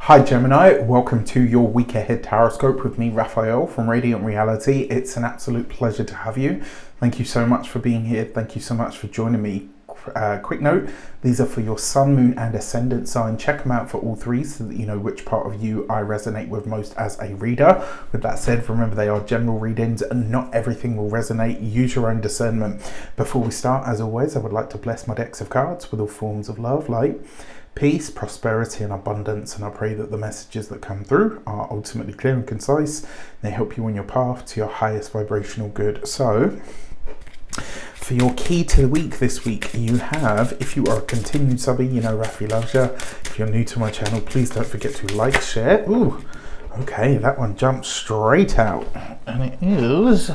Hi Gemini, welcome to your week ahead Taroscope with me, Raphael from Reydiant Reality. It's an absolute pleasure to have you. Thank you so much for being here. Thank you so much for joining me. Quick note, these are for your sun, moon and ascendant sign. Check them out for all three so that you know which part of you I resonate with most as a reader. With that said, remember they are general readings and not everything will resonate. Use your own discernment. Before we start, as always, I would like to bless my decks of cards with all forms of love, light, peace, prosperity and abundance, and I pray that the messages that come through are ultimately clear and concise. They help you on your path to your highest vibrational good. So for your key to the week this week, you have, if you are a continued subby, you know Rafi loves you. If you're new to my channel, please don't forget to like, share. Ooh, okay, that one jumped straight out, and it is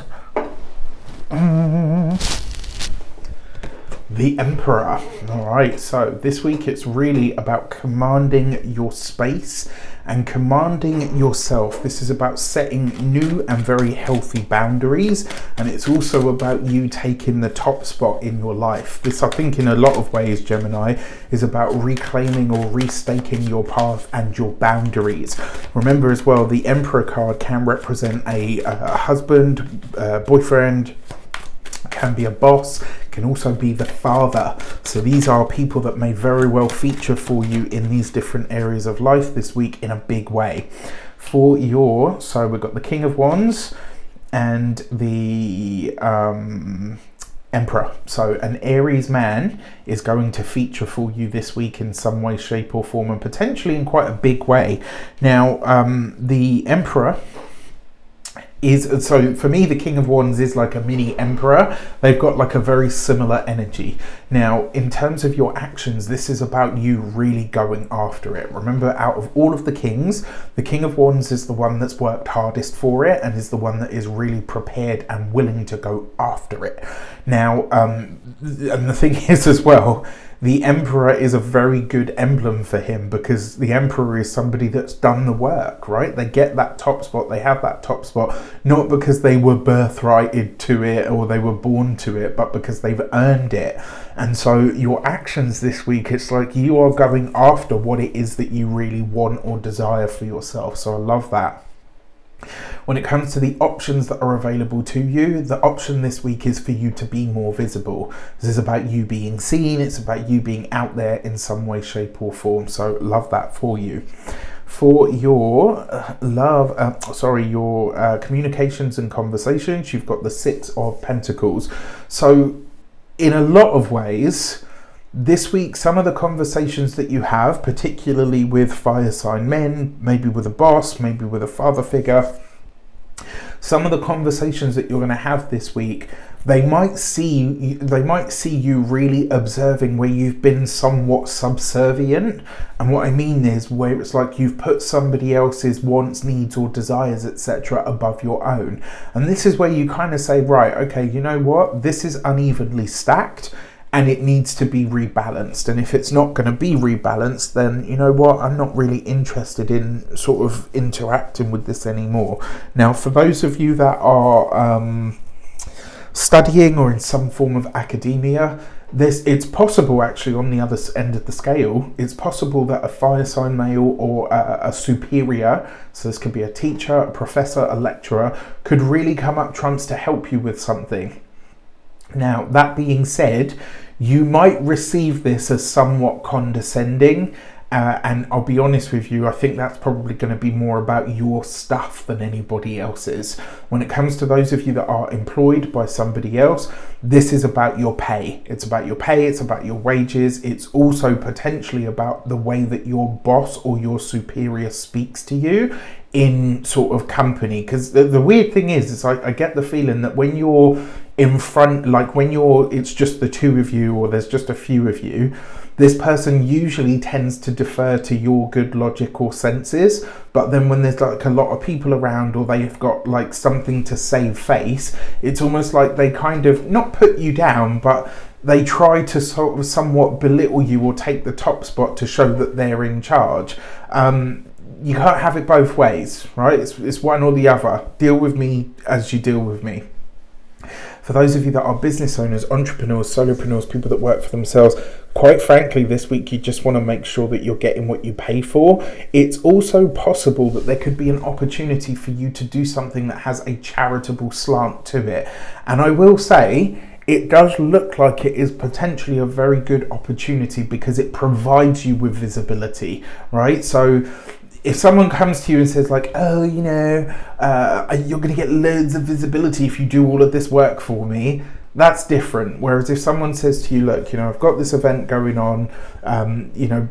the Emperor. All right, so this week it's really about commanding your space and commanding yourself. This is about setting new and very healthy boundaries, and it's also about you taking the top spot in your life. This, I think, in a lot of ways, Gemini, is about reclaiming or restaking your path and your boundaries. Remember as well, the Emperor card can represent a husband, boyfriend, can be a boss, can also be the father. So these are people that may very well feature for you in these different areas of life this week in a big way. For your, so we've got the King of Wands and the Emperor. So an Aries man is going to feature for you this week in some way, shape or form, and potentially in quite a big way. Now, the Emperor is, so for me, the King of Wands is like a mini Emperor. They've got like a very similar energy. Now, in terms of your actions, this is about you really going after it. Remember, out of all of the kings, the King of Wands is the one that's worked hardest for it and is the one that is really prepared and willing to go after it. Now, and the thing is as well, the Emperor is a very good emblem for him because the Emperor is somebody that's done the work, right? They get that top spot, they have that top spot, not because they were birthrighted to it or they were born to it, but because they've earned it. And so your actions this week, it's like you are going after what it is that you really want or desire for yourself. So I love that. When it comes to the options that are available to you, the option this week is for you to be more visible. This is about you being seen. It's about you being out there in some way, shape or form. So love that for you. For your communications and conversations, you've got the Six of Pentacles. So in a lot of ways, this week, some of the conversations that you have, particularly with fire sign men, maybe with a boss, maybe with a father figure, some of the conversations that you're going to have this week, they might see you really observing where you've been somewhat subservient. And what I mean is where it's like you've put somebody else's wants, needs or desires, etc. above your own. And this is where you kind of say, right, okay, you know what? This is unevenly stacked and it needs to be rebalanced. And if it's not going to be rebalanced, then you know what? I'm not really interested in sort of interacting with this anymore. Now, for those of you that are studying or in some form of academia, it's possible actually on the other end of the scale, it's possible that a fire sign male or a superior, so this could be a teacher, a professor, a lecturer, could really come up trumps to help you with something. Now, that being said, you might receive this as somewhat condescending, and I'll be honest with you, I think that's probably going to be more about your stuff than anybody else's. When it comes to those of you that are employed by somebody else, this is about your pay. It's about your pay, it's about your wages. It's also potentially about the way that your boss or your superior speaks to you in sort of company. Because the weird thing is I get the feeling that when you're in front, like when it's just the two of you or there's just a few of you, this person usually tends to defer to your good logic or senses. But then when there's like a lot of people around or they've got like something to save face, it's almost like they kind of not put you down, but they try to sort of somewhat belittle you or take the top spot to show that they're in charge. You can't have it both ways, right? It's one or the other. Deal with me as you deal with me. For those of you that are business owners, entrepreneurs, solopreneurs, people that work for themselves, quite frankly, this week you just want to make sure that you're getting what you pay for. It's also possible that there could be an opportunity for you to do something that has a charitable slant to it. And I will say, it does look like it is potentially a very good opportunity because it provides you with visibility, right? So if someone comes to you and says like, oh, you know, you're going to get loads of visibility if you do all of this work for me, that's different. Whereas if someone says to you, look, you know, I've got this event going on, you know,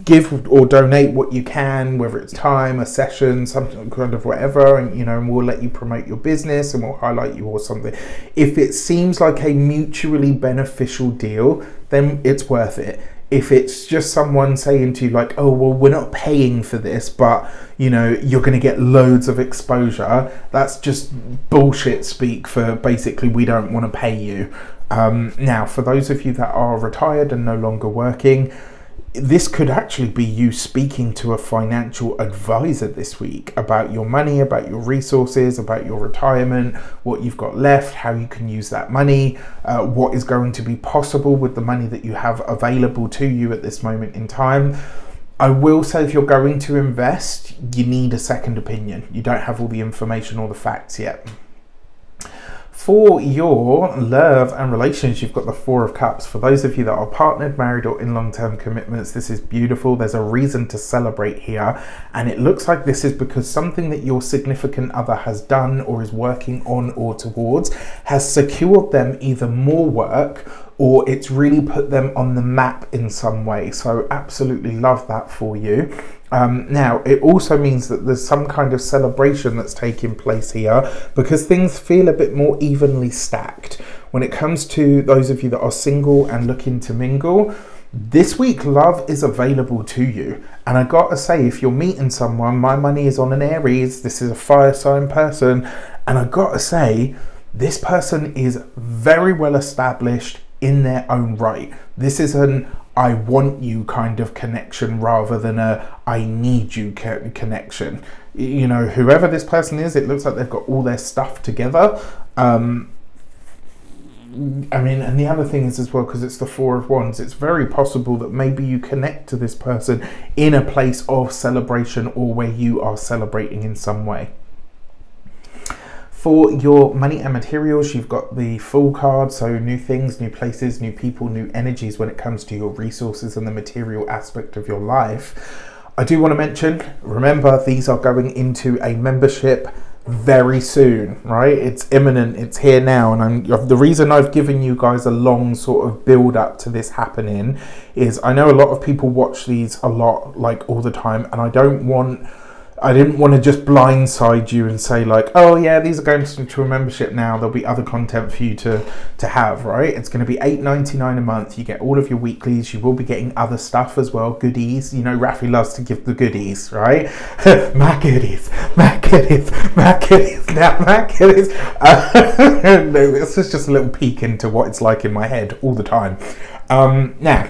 give or donate what you can, whether it's time, a session, something kind of whatever, and, you know, and we'll let you promote your business and we'll highlight you or something. If it seems like a mutually beneficial deal, then it's worth it. If it's just someone saying to you like, oh, well, we're not paying for this, but, you know, you're going to get loads of exposure, that's just bullshit speak for basically we don't want to pay you. Now, for those of you that are retired and no longer working, this could actually be you speaking to a financial advisor this week about your money, about your resources, about your retirement, what you've got left, how you can use that money, what is going to be possible with the money that you have available to you at this moment in time. I will say if you're going to invest, you need a second opinion. You don't have all the information or the facts yet. For your love and relations, you've got the Four of Cups. For those of you that are partnered, married, or in long-term commitments, this is beautiful. There's a reason to celebrate here. And it looks like this is because something that your significant other has done or is working on or towards has secured them either more work or it's really put them on the map in some way. So absolutely love that for you. Now, it also means that there's some kind of celebration that's taking place here because things feel a bit more evenly stacked. When it comes to those of you that are single and looking to mingle, this week love is available to you. And I gotta say, if you're meeting someone, my money is on an Aries, this is a fire sign person, and I gotta say, this person is very well established in their own right. This is an I want you kind of connection rather than a I need you connection. You know, whoever this person is, it looks like they've got all their stuff together. I mean, and the other thing is as well, because it's the Four of Wands, it's very possible that maybe you connect to this person in a place of celebration or where you are celebrating in some way. For your money and materials, you've got the Fool card, so new things, new places, new people, new energies when it comes to your resources and the material aspect of your life. I do want to mention, remember, these are going into a membership very soon, right? It's imminent, it's here now, and the reason I've given you guys a long sort of build up to this happening is I know a lot of people watch these a lot, like all the time, and I didn't want to just blindside you and say like, oh yeah, these are going to a membership now, there'll be other content for you to have, right? It's going to be $8.99 a month. You get all of your weeklies. You will be getting other stuff as well, goodies. You know, Rafi loves to give the goodies, right? my goodies. No, this is just a little peek into what it's like in my head all the time. Now,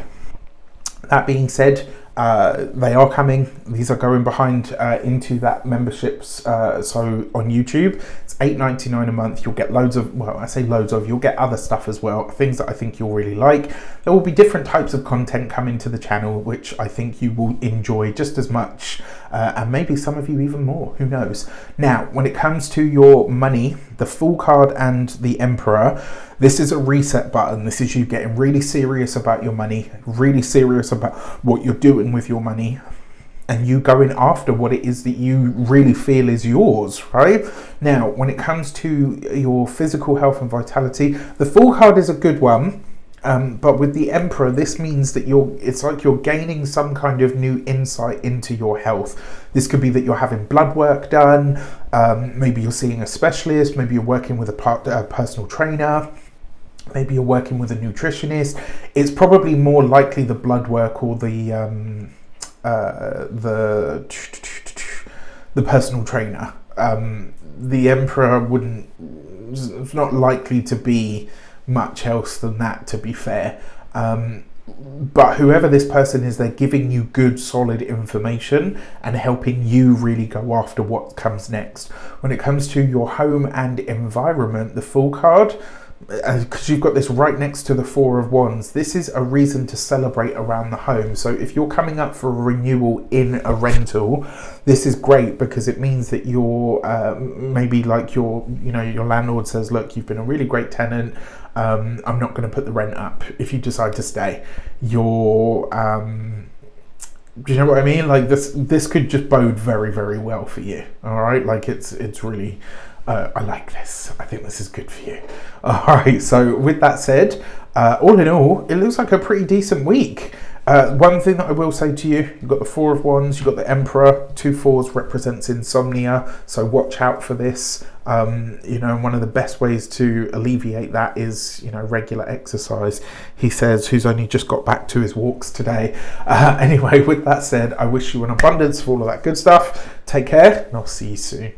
that being said, they are coming. These are going behind into that memberships. So on YouTube, it's $8.99 a month. You'll get loads of, well, I say loads of, you'll get other stuff as well, things that I think you'll really like. There will be different types of content coming to the channel, which I think you will enjoy just as much, and maybe some of you even more, who knows. Now, when it comes to your money, the Fool card and the Emperor, this is a reset button. This is you getting really serious about your money, really serious about what you're doing with your money, and you going after what it is that you really feel is yours, right? Now, when it comes to your physical health and vitality, the Fool card is a good one. But with the Emperor, this means that it's like you're gaining some kind of new insight into your health. This could be that you're having blood work done, maybe you're seeing a specialist, maybe you're working with a personal trainer, maybe you're working with a nutritionist. It's probably more likely the blood work or the personal trainer. The Emperor it's not likely to be much else than that, to be fair. But whoever this person is, they're giving you good solid information and helping you really go after what comes next. When it comes to your home and environment, the Fool card, because you've got this right next to the Four of Wands, this is a reason to celebrate around the home. So if you're coming up for a renewal in a rental, this is great, because it means that you're maybe like your landlord says, look, you've been a really great tenant, I'm not going to put the rent up if you decide to stay. Do you know what I mean? Like this could just bode very, very well for you. All right, like it's really I like this. I think this is good for you. All right, so with that said, all in all, it looks like a pretty decent week. One thing that I will say to you, you've got the Four of Wands, you've got the Emperor. 2 4s represents insomnia, so watch out for this. One of the best ways to alleviate that is, regular exercise. He says, who's only just got back to his walks today. Anyway, with that said, I wish you an abundance of all of that good stuff. Take care, and I'll see you soon.